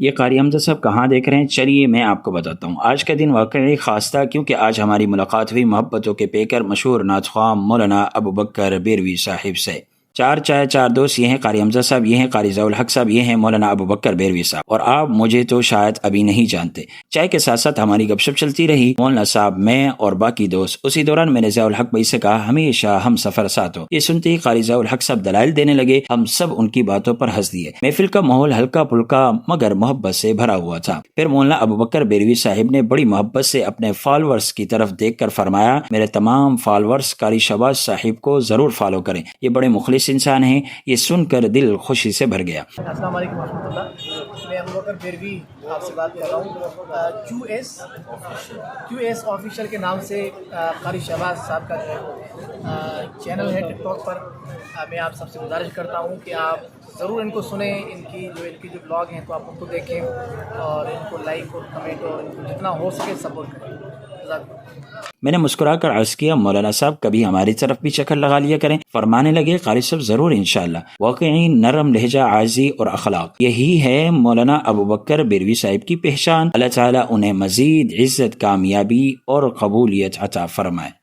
یہ قاری حمزہ صاحب کہاں دیکھ رہے ہیں؟ چلیے میں آپ کو بتاتا ہوں۔ آج کا دن واقعی خاص تھا کیونکہ آج ہماری ملاقات ہوئی محبتوں کے پیکر مشہور نعت خواں مولانا ابوبکر بیروی صاحب سے۔ چار چائے چار دوست، یہ ہیں قاری حمزہ صاحب، یہ ہیں قاری ضیاء الحق صاحب، یہ ہیں مولانا ابوبکر بیروی صاحب، اور آپ مجھے تو شاید ابھی نہیں جانتے۔ چائے کے ساتھ ساتھ ہماری گپ شپ چلتی رہی، مولانا صاحب، میں اور باقی دوست۔ اسی دوران میں نے ضیاء الحق بھائی سے کہا ہمیشہ ہم سفر ساتھ ہو۔ یہ سنتے ہی قاری ضیاء الحق صاحب دلائل دینے لگے، ہم سب ان کی باتوں پر ہنس دیے۔ محفل کا ماحول ہلکا پھلکا مگر محبت سے بھرا ہوا تھا۔ پھر مولانا ابوبکر بیروی صاحب نے بڑی محبت سے اپنے فالورز کی طرف دیکھ کر فرمایا میرے تمام فالورز قاری شہباز صاحب کو ضرور فالو کریں، یہ بڑے مخلص انسان ہیں۔ یہ سن کر دل خوشی سے بھر گیا۔ السلام علیکم ورحمۃ اللہ، میں ابوبکر بیروی آپ سے بات کر رہا ہوں۔ کیو ایس آفیشیل کے نام سے قاری شہباز صاحب کا جو چینل ہے ٹک ٹاک پر، میں آپ سب سے گزارش کرتا ہوں کہ آپ ضرور ان کو سنیں، ان کی جو بلاگ ہیں تو آپ ان کو دیکھیں اور ان کو لائک اور کمنٹ اور ان کو جتنا ہو سکے سپورٹ کریں۔ میں نے مسکرا کر عرض کیا مولانا صاحب کبھی ہماری طرف بھی چکر لگا لیا کریں۔ فرمانے لگے قاری صاحب ضرور انشاءاللہ۔ واقعی نرم لہجہ، عاجزی اور اخلاق، یہی ہے مولانا ابوبکر بیروی صاحب کی پہچان۔ اللہ تعالیٰ انہیں مزید عزت، کامیابی اور قبولیت عطا فرمائے۔